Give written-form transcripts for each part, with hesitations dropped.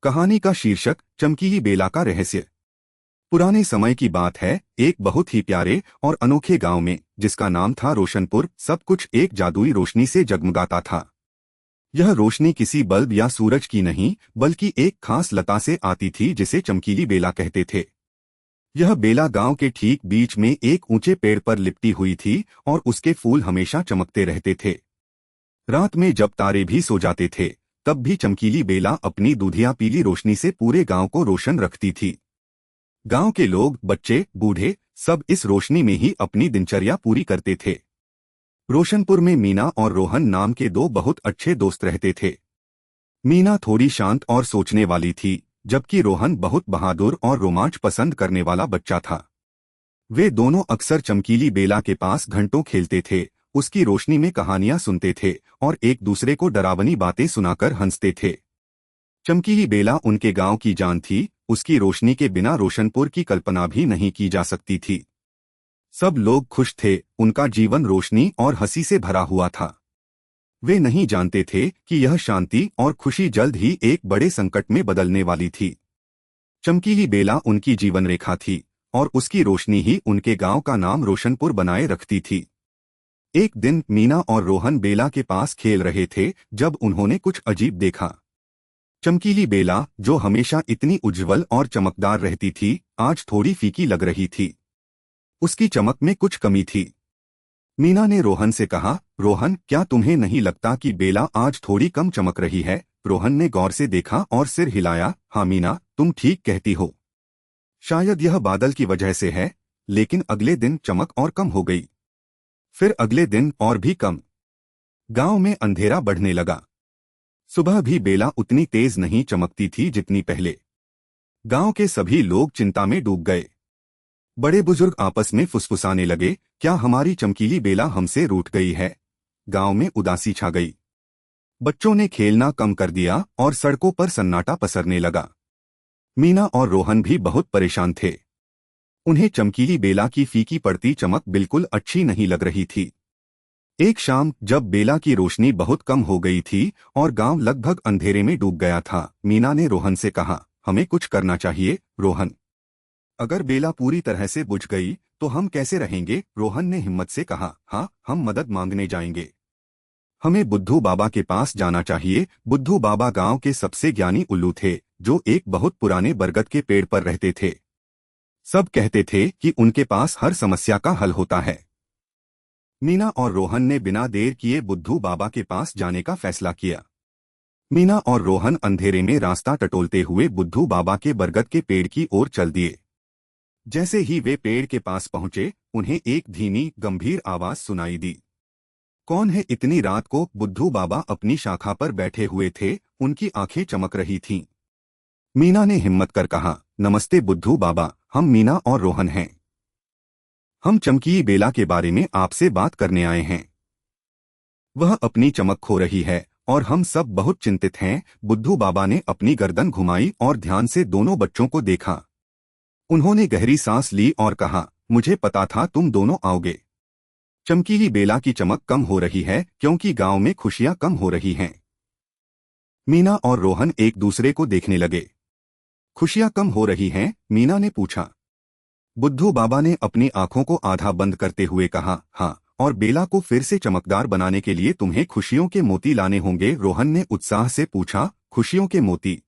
कहानी का शीर्षक चमकीली बेला का रहस्य। पुराने समय की बात है, एक बहुत ही प्यारे और अनोखे गांव में, जिसका नाम था रोशनपुर, सब कुछ एक जादुई रोशनी से जगमगाता था। यह रोशनी किसी बल्ब या सूरज की नहीं, बल्कि एक खास लता से आती थी जिसे चमकीली बेला कहते थे। यह बेला गांव के ठीक बीच में एक ऊंचे पेड़ पर लिपटी हुई थी और उसके फूल हमेशा चमकते रहते थे। रात में जब तारे भी सो जाते थे, तब भी चमकीली बेला अपनी दूधिया पीली रोशनी से पूरे गांव को रोशन रखती थी। गांव के लोग, बच्चे, बूढ़े, सब इस रोशनी में ही अपनी दिनचर्या पूरी करते थे। रोशनपुर में मीना और रोहन नाम के दो बहुत अच्छे दोस्त रहते थे। मीना थोड़ी शांत और सोचने वाली थी, जबकि रोहन बहुत बहादुर और रोमांच पसंद करने वाला बच्चा था। वे दोनों अक्सर चमकीली बेला के पास घंटों खेलते थे, उसकी रोशनी में कहानियां सुनते थे और एक दूसरे को डरावनी बातें सुनाकर हंसते थे। चमकीली बेला उनके गांव की जान थी, उसकी रोशनी के बिना रोशनपुर की कल्पना भी नहीं की जा सकती थी। सब लोग खुश थे, उनका जीवन रोशनी और हंसी से भरा हुआ था। वे नहीं जानते थे कि यह शांति और खुशी जल्द ही एक बड़े संकट में बदलने वाली थी। चमकीली बेला उनकी जीवन रेखा थी और उसकी रोशनी ही उनके गांव का नाम रोशनपुर बनाए रखती थी। एक दिन मीना और रोहन बेला के पास खेल रहे थे जब उन्होंने कुछ अजीब देखा। चमकीली बेला, जो हमेशा इतनी उज्जवल और चमकदार रहती थी, आज थोड़ी फीकी लग रही थी। उसकी चमक में कुछ कमी थी। मीना ने रोहन से कहा, रोहन, क्या तुम्हें नहीं लगता कि बेला आज थोड़ी कम चमक रही है? रोहन ने गौर से देखा और सिर हिलाया। हाँ मीना, तुम ठीक कहती हो। शायद यह बादल की वजह से है। लेकिन अगले दिन चमक और कम हो गई। फिर अगले दिन और भी कम। गांव में अंधेरा बढ़ने लगा। सुबह भी बेला उतनी तेज नहीं चमकती थी जितनी पहले। गांव के सभी लोग चिंता में डूब गए। बड़े बुजुर्ग आपस में फुसफुसाने लगे, क्या हमारी चमकीली बेला हमसे रूठ गई है? गांव में उदासी छा गई। बच्चों ने खेलना कम कर दिया और सड़कों पर सन्नाटा पसरने लगा। मीना और रोहन भी बहुत परेशान थे। उन्हें चमकीली बेला की फीकी पड़ती चमक बिल्कुल अच्छी नहीं लग रही थी। एक शाम जब बेला की रोशनी बहुत कम हो गई थी और गांव लगभग अंधेरे में डूब गया था, मीना ने रोहन से कहा, हमें कुछ करना चाहिए। रोहन, अगर बेला पूरी तरह से बुझ गई तो हम कैसे रहेंगे? रोहन ने हिम्मत से कहा, हाँ, हम मदद मांगने जाएंगे। हमें बुद्धू बाबा के पास जाना चाहिए। बुद्धू बाबा गांव के सबसे ज्ञानी उल्लू थे, जो एक बहुत पुराने बरगद के पेड़ पर रहते थे। सब कहते थे कि उनके पास हर समस्या का हल होता है। मीना और रोहन ने बिना देर किए बुद्धू बाबा के पास जाने का फैसला किया। मीना और रोहन अंधेरे में रास्ता टटोलते हुए बुद्धू बाबा के बरगद के पेड़ की ओर चल दिए। जैसे ही वे पेड़ के पास पहुंचे, उन्हें एक धीमी, गंभीर आवाज सुनाई दी। कौन है इतनी रात को? बुद्धू बाबा अपनी शाखा पर बैठे हुए थे, उनकी आंखें चमक रही थीं। मीना ने हिम्मत कर कहा, नमस्ते बुद्धू बाबा, हम मीना और रोहन हैं। हम चमकीली बेला के बारे में आपसे बात करने आए हैं। वह अपनी चमक खो रही है और हम सब बहुत चिंतित हैं। बुद्धू बाबा ने अपनी गर्दन घुमाई और ध्यान से दोनों बच्चों को देखा। उन्होंने गहरी सांस ली और कहा, मुझे पता था तुम दोनों आओगे। चमकीली बेला की चमक कम हो रही है क्योंकि गांव में खुशियां कम हो रही हैं। मीना और रोहन एक दूसरे को देखने लगे। खुशियां कम हो रही हैं? मीना ने पूछा। बुद्धू बाबा ने अपनी आंखों को आधा बंद करते हुए कहा, हाँ, और बेला को फिर से चमकदार बनाने के लिए तुम्हें खुशियों के मोती लाने होंगे। रोहन ने उत्साह से पूछा, खुशियों के मोती?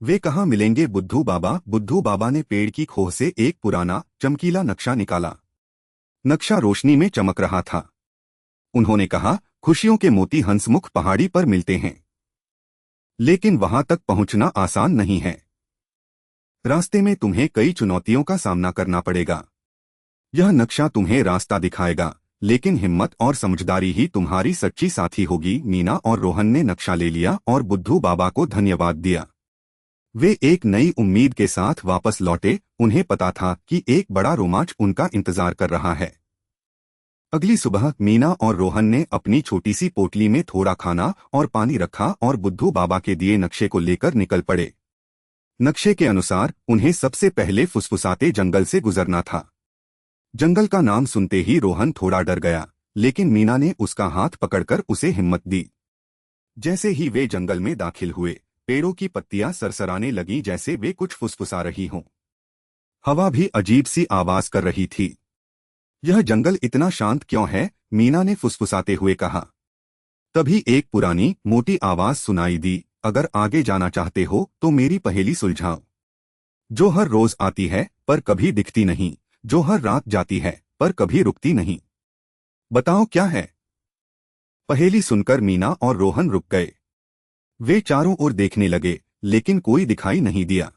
वे कहाँ मिलेंगे बुद्धू बाबा? बुद्धू बाबा ने पेड़ की खोह से एक पुराना, चमकीला नक्शा निकाला। नक्शा रोशनी में चमक रहा था। उन्होंने कहा, खुशियों के मोती हंसमुख पहाड़ी पर मिलते हैं, लेकिन वहां तक पहुंचना आसान नहीं है। रास्ते में तुम्हें कई चुनौतियों का सामना करना पड़ेगा। यह नक्शा तुम्हें रास्ता दिखाएगा, लेकिन हिम्मत और समझदारी ही तुम्हारी सच्ची साथी होगी। मीना और रोहन ने नक्शा ले लिया और बुद्धू बाबा को धन्यवाद दिया। वे एक नई उम्मीद के साथ वापस लौटे। उन्हें पता था कि एक बड़ा रोमांच उनका इंतजार कर रहा है। अगली सुबह मीना और रोहन ने अपनी छोटी सी पोटली में थोड़ा खाना और पानी रखा और बुद्धू बाबा के दिए नक्शे को लेकर निकल पड़े। नक्शे के अनुसार उन्हें सबसे पहले फुसफुसाते जंगल से गुजरना था। जंगल का नाम सुनते ही रोहन थोड़ा डर गया, लेकिन मीना ने उसका हाथ पकड़कर उसे हिम्मत दी। जैसे ही वे जंगल में दाखिल हुए, पेड़ों की पत्तियां सरसराने लगी जैसे वे कुछ फुसफुसा रही हों। हवा भी अजीब सी आवाज कर रही थी। यह जंगल इतना शांत क्यों है? मीना ने फुसफुसाते हुए कहा। तभी एक पुरानी मोटी आवाज सुनाई दी, अगर आगे जाना चाहते हो तो मेरी पहेली सुलझाओ। जो हर रोज आती है पर कभी दिखती नहीं, जो हर रात जाती है पर कभी रुकती नहीं, बताओ क्या है? पहेली सुनकर मीना और रोहन रुक गए। वे चारों ओर देखने लगे, लेकिन कोई दिखाई नहीं दिया।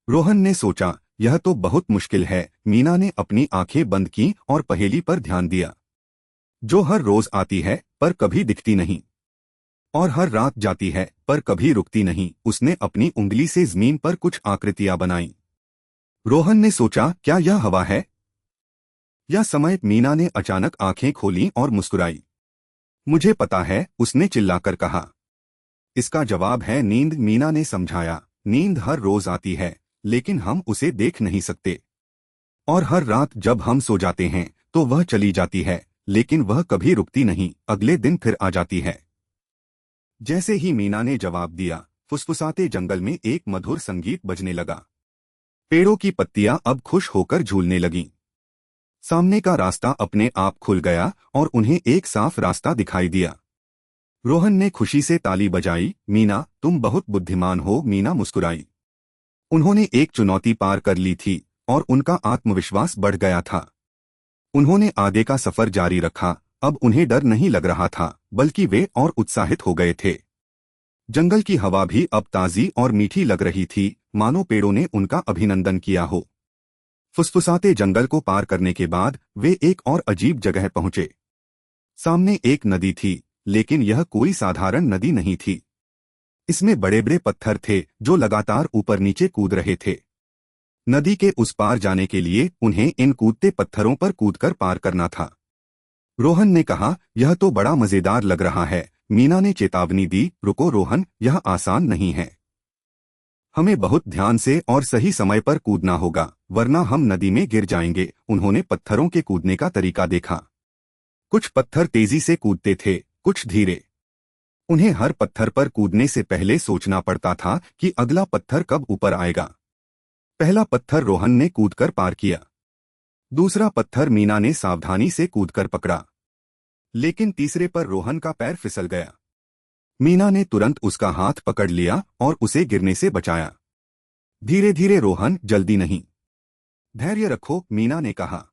रोहन ने सोचा, यह तो बहुत मुश्किल है। मीना ने अपनी आंखें बंद की और पहेली पर ध्यान दिया। जो हर रोज आती है पर कभी दिखती नहीं, और हर रात जाती है पर कभी रुकती नहीं। उसने अपनी उंगली से जमीन पर कुछ आकृतियां बनाई। रोहन ने सोचा, क्या यह हवा है या समय? मीना ने अचानक आंखें खोलीं और मुस्कुराई। मुझे पता है, उसने चिल्लाकर कहा। इसका जवाब है नींद। मीना ने समझाया, नींद हर रोज आती है, लेकिन हम उसे देख नहीं सकते। और हर रात जब हम सो जाते हैं तो वह चली जाती है, लेकिन वह कभी रुकती नहीं, अगले दिन फिर आ जाती है। जैसे ही मीना ने जवाब दिया, फुसफुसाते जंगल में एक मधुर संगीत बजने लगा। पेड़ों की पत्तियां अब खुश होकर झूलने लगीं। सामने का रास्ता अपने आप खुल गया और उन्हें एक साफ रास्ता दिखाई दिया। रोहन ने खुशी से ताली बजाई। मीना, तुम बहुत बुद्धिमान हो। मीना मुस्कुराई। उन्होंने एक चुनौती पार कर ली थी और उनका आत्मविश्वास बढ़ गया था। उन्होंने आगे का सफर जारी रखा। अब उन्हें डर नहीं लग रहा था, बल्कि वे और उत्साहित हो गए थे। जंगल की हवा भी अब ताजी और मीठी लग रही थी, मानो पेड़ों ने उनका अभिनंदन किया हो। फुसफुसाते जंगल को पार करने के बाद वे एक और अजीब जगह पहुंचे। सामने एक नदी थी, लेकिन यह कोई साधारण नदी नहीं थी। इसमें बड़े बड़े पत्थर थे जो लगातार ऊपर नीचे कूद रहे थे। नदी के उस पार जाने के लिए उन्हें इन कूदते पत्थरों पर कूदकर पार करना था। रोहन ने कहा, यह तो बड़ा मजेदार लग रहा है। मीना ने चेतावनी दी, रुको रोहन, यह आसान नहीं है। हमें बहुत ध्यान से और सही समय पर कूदना होगा, वरना हम नदी में गिर जाएंगे। उन्होंने पत्थरों के कूदने का तरीका देखा। कुछ पत्थर तेजी से कूदते थे, कुछ धीरे। उन्हें हर पत्थर पर कूदने से पहले सोचना पड़ता था कि अगला पत्थर कब ऊपर आएगा। पहला पत्थर रोहन ने कूदकर पार किया। दूसरा पत्थर मीना ने सावधानी से कूदकर पकड़ा, लेकिन तीसरे पर रोहन का पैर फिसल गया। मीना ने तुरंत उसका हाथ पकड़ लिया और उसे गिरने से बचाया। धीरे धीरे रोहन, जल्दी नहीं, धैर्य रखो, मीना ने कहा।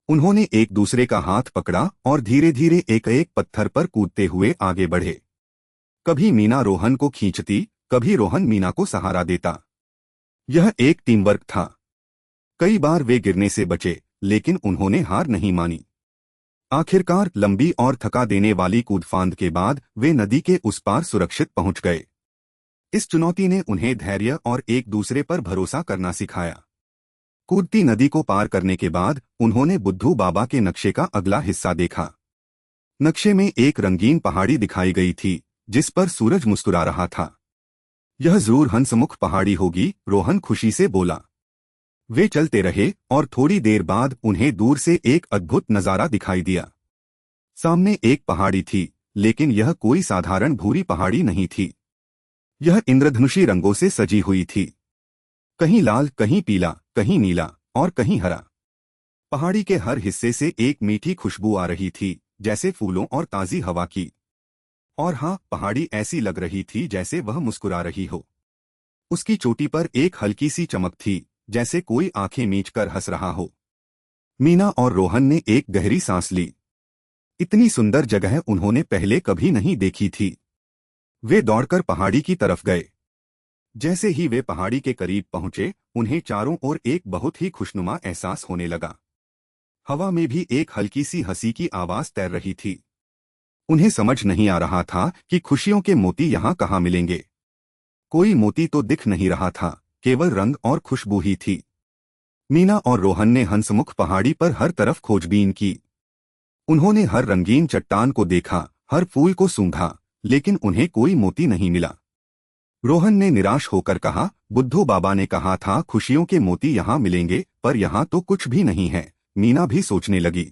उन्होंने एक दूसरे का हाथ पकड़ा और धीरे धीरे एक एक पत्थर पर कूदते हुए आगे बढ़े। कभी मीना रोहन को खींचती, कभी रोहन मीना को सहारा देता। यह एक टीम वर्क था। कई बार वे गिरने से बचे, लेकिन उन्होंने हार नहीं मानी। आखिरकार लंबी और थका देने वाली कूदफांद के बाद वे नदी के उस पार सुरक्षित पहुंच गए। इस चुनौती ने उन्हें धैर्य और एक दूसरे पर भरोसा करना सिखाया। कूदती नदी को पार करने के बाद उन्होंने बुद्धू बाबा के नक्शे का अगला हिस्सा देखा। नक्शे में एक रंगीन पहाड़ी दिखाई गई थी, जिस पर सूरज मुस्कुरा रहा था। यह जरूर हंसमुख पहाड़ी होगी, रोहन खुशी से बोला। वे चलते रहे और थोड़ी देर बाद उन्हें दूर से एक अद्भुत नजारा दिखाई दिया। सामने एक पहाड़ी थी, लेकिन यह कोई साधारण भूरी पहाड़ी नहीं थी। यह इंद्रधनुषी रंगों से सजी हुई थी। कहीं लाल, कहीं पीला, कहीं नीला और कहीं हरा। पहाड़ी के हर हिस्से से एक मीठी खुशबू आ रही थी, जैसे फूलों और ताजी हवा की। और हाँ, पहाड़ी ऐसी लग रही थी जैसे वह मुस्कुरा रही हो। उसकी चोटी पर एक हल्की सी चमक थी, जैसे कोई आंखें मीचकर हंस रहा हो। मीना और रोहन ने एक गहरी सांस ली। इतनी सुंदर जगह उन्होंने पहले कभी नहीं देखी थी। वे दौड़कर पहाड़ी की तरफ गए। जैसे ही वे पहाड़ी के करीब पहुंचे, उन्हें चारों ओर एक बहुत ही खुशनुमा एहसास होने लगा। हवा में भी एक हल्की सी हंसी की आवाज तैर रही थी। उन्हें समझ नहीं आ रहा था कि खुशियों के मोती यहाँ कहाँ मिलेंगे। कोई मोती तो दिख नहीं रहा था, केवल रंग और खुशबू ही थी। मीना और रोहन ने हंसमुख पहाड़ी पर हर तरफ खोजबीन की। उन्होंने हर रंगीन चट्टान को देखा, हर फूल को सूंघा, लेकिन उन्हें कोई मोती नहीं मिला। रोहन ने निराश होकर कहा, बुद्धू बाबा ने कहा था खुशियों के मोती यहाँ मिलेंगे, पर यहाँ तो कुछ भी नहीं है। मीना भी सोचने लगी।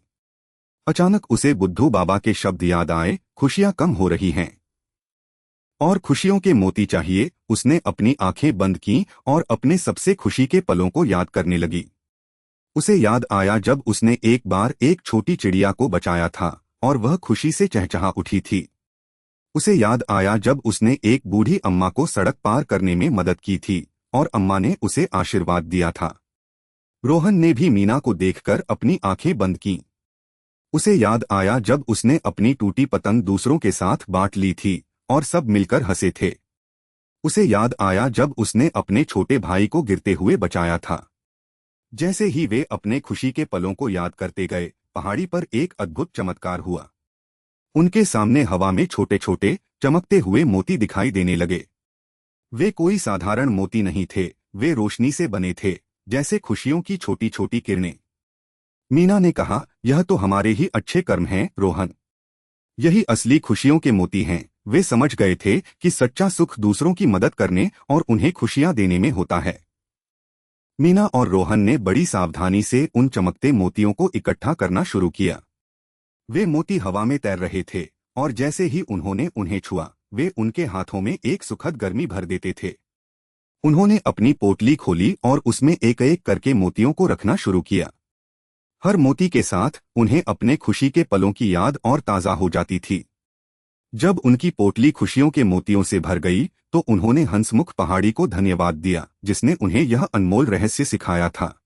अचानक उसे बुद्धू बाबा के शब्द याद आए, खुशियाँ कम हो रही हैं। और खुशियों के मोती चाहिए। उसने अपनी आंखें बंद की और अपने सबसे खुशी के पलों को याद करने लगी। उसे याद आया जब उसने एक बार एक छोटी चिड़िया को बचाया था और वह खुशी से चहचहा उठी थी। उसे याद आया जब उसने एक बूढ़ी अम्मा को सड़क पार करने में मदद की थी और अम्मा ने उसे आशीर्वाद दिया था। रोहन ने भी मीना को देखकर अपनी आंखें बंद की। उसे याद आया जब उसने अपनी टूटी पतंग दूसरों के साथ बांट ली थी और सब मिलकर हंसे थे। उसे याद आया जब उसने अपने छोटे भाई को गिरते हुए बचाया था। जैसे ही वे अपने खुशी के पलों को याद करते गए, पहाड़ी पर एक अद्भुत चमत्कार हुआ। उनके सामने हवा में छोटे छोटे चमकते हुए मोती दिखाई देने लगे। वे कोई साधारण मोती नहीं थे, वे रोशनी से बने थे, जैसे खुशियों की छोटी छोटी किरणें। मीना ने कहा, यह तो हमारे ही अच्छे कर्म हैं रोहन। यही असली खुशियों के मोती हैं। वे समझ गए थे कि सच्चा सुख दूसरों की मदद करने और उन्हें खुशियां देने में होता है। मीना और रोहन ने बड़ी सावधानी से उन चमकते मोतियों को इकट्ठा करना शुरू किया। वे मोती हवा में तैर रहे थे और जैसे ही उन्होंने उन्हें छुआ, वे उनके हाथों में एक सुखद गर्मी भर देते थे। उन्होंने अपनी पोटली खोली और उसमें एक एक करके मोतियों को रखना शुरू किया। हर मोती के साथ उन्हें अपने खुशी के पलों की याद और ताज़ा हो जाती थी। जब उनकी पोटली खुशियों के मोतियों से भर गई, तो उन्होंने हंसमुख पहाड़ी को धन्यवाद दिया, जिसने उन्हें यह अनमोल रहस्य सिखाया था।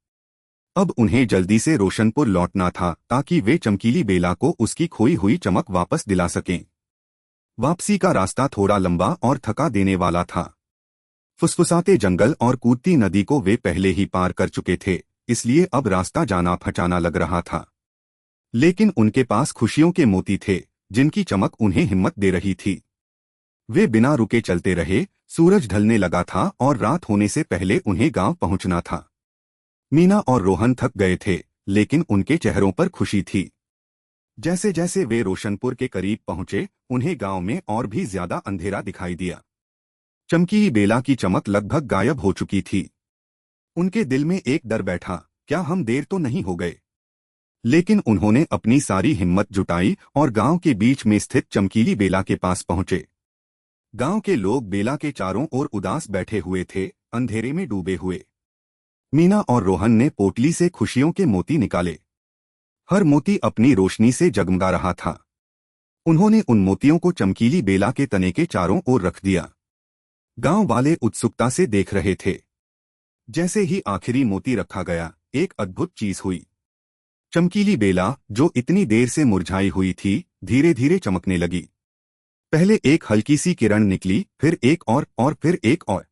अब उन्हें जल्दी से रोशनपुर लौटना था ताकि वे चमकीली बेला को उसकी खोई हुई चमक वापस दिला सकें। वापसी का रास्ता थोड़ा लंबा और थका देने वाला था। फुसफुसाते जंगल और कूदती नदी को वे पहले ही पार कर चुके थे, इसलिए अब रास्ता जाना फचाना लग रहा था। लेकिन उनके पास खुशियों के मोती थे, जिनकी चमक उन्हें हिम्मत दे रही थी। वे बिना रुके चलते रहे। सूरज ढलने लगा था और रात होने से पहले उन्हें गांव पहुंचना था। मीना और रोहन थक गए थे, लेकिन उनके चेहरों पर खुशी थी। जैसे जैसे वे रोशनपुर के करीब पहुंचे, उन्हें गांव में और भी ज्यादा अंधेरा दिखाई दिया। चमकी बेला की चमक लगभग गायब हो चुकी थी। उनके दिल में एक डर बैठा, क्या हम देर तो नहीं हो गए? लेकिन उन्होंने अपनी सारी हिम्मत जुटाई और गांव के बीच में स्थित चमकीली बेला के पास पहुंचे। गांव के लोग बेला के चारों ओर उदास बैठे हुए थे, अंधेरे में डूबे हुए। मीना और रोहन ने पोटली से खुशियों के मोती निकाले। हर मोती अपनी रोशनी से जगमगा रहा था। उन्होंने उन मोतियों को चमकीली बेला के तने के चारों ओर रख दिया। गांव वाले उत्सुकता से देख रहे थे। जैसे ही आखिरी मोती रखा गया, एक अद्भुत चीज हुई। चमकीली बेला, जो इतनी देर से मुरझाई हुई थी, धीरे धीरे चमकने लगी। पहले एक हल्की सी किरण निकली, फिर एक और फिर एक और।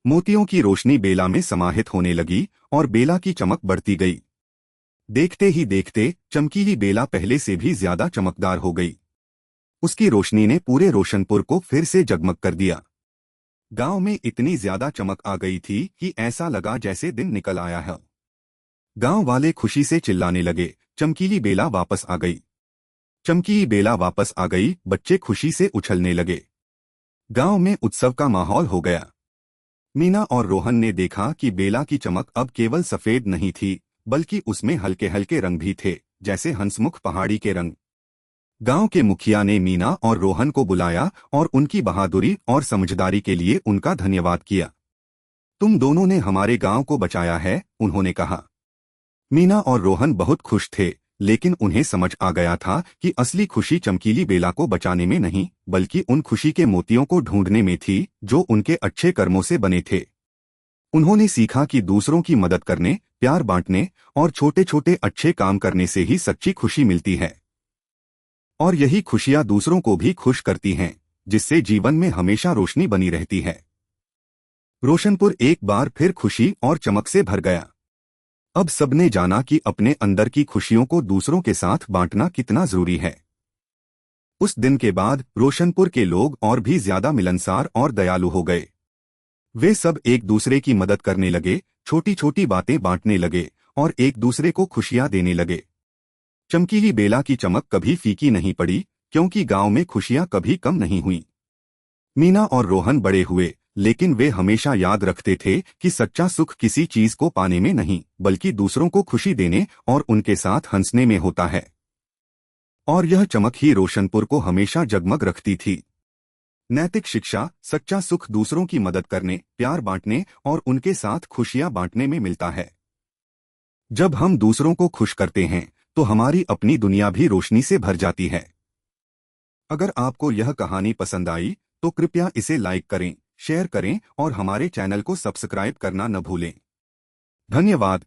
मोतियों की रोशनी बेला में समाहित होने लगी और बेला की चमक बढ़ती गई। देखते ही देखते चमकीली बेला पहले से भी ज्यादा चमकदार हो गई। उसकी रोशनी ने पूरे रोशनपुर को फिर से जगमग कर दिया। गांव में इतनी ज्यादा चमक आ गई थी कि ऐसा लगा जैसे दिन निकल आया है। गांव वाले खुशी से चिल्लाने लगे, चमकीली बेला वापस आ गई, चमकीली बेला वापस आ गई। बच्चे खुशी से उछलने लगे। गांव में उत्सव का माहौल हो गया। मीना और रोहन ने देखा कि बेला की चमक अब केवल सफेद नहीं थी, बल्कि उसमें हल्के हल्के रंग भी थे, जैसे हंसमुख पहाड़ी के रंग। गांव के मुखिया ने मीना और रोहन को बुलाया और उनकी बहादुरी और समझदारी के लिए उनका धन्यवाद किया। तुम दोनों ने हमारे गांव को बचाया है, उन्होंने कहा। मीना और रोहन बहुत खुश थे, लेकिन उन्हें समझ आ गया था कि असली खुशी चमकीली बेला को बचाने में नहीं, बल्कि उन खुशी के मोतियों को ढूंढने में थी, जो उनके अच्छे कर्मों से बने थे। उन्होंने सीखा कि दूसरों की मदद करने, प्यार बांटने और छोटे छोटे अच्छे काम करने से ही सच्ची खुशी मिलती है। और यही खुशियां दूसरों को भी खुश करती हैं, जिससे जीवन में हमेशा रोशनी बनी रहती है। रोशनपुर एक बार फिर खुशी और चमक से भर गया। अब सबने जाना कि अपने अंदर की खुशियों को दूसरों के साथ बांटना कितना जरूरी है। उस दिन के बाद रोशनपुर के लोग और भी ज्यादा मिलनसार और दयालु हो गए। वे सब एक दूसरे की मदद करने लगे, छोटी छोटी बातें बांटने लगे और एक दूसरे को खुशियां देने लगे। चमकीली बेला की चमक कभी फीकी नहीं पड़ी, क्योंकि गांव में खुशियां कभी कम नहीं हुई। मीना और रोहन बड़े हुए, लेकिन वे हमेशा याद रखते थे कि सच्चा सुख किसी चीज को पाने में नहीं, बल्कि दूसरों को खुशी देने और उनके साथ हंसने में होता है। और यह चमक ही रोशनपुर को हमेशा जगमग रखती थी। नैतिक शिक्षा, सच्चा सुख दूसरों की मदद करने, प्यार बांटने और उनके साथ खुशियां बांटने में मिलता है। जब हम दूसरों को खुश करते हैं तो हमारी अपनी दुनिया भी रोशनी से भर जाती है। अगर आपको यह कहानी पसंद आई तो कृपया इसे लाइक करें, शेयर करें और हमारे चैनल को सब्सक्राइब करना न भूलें। धन्यवाद।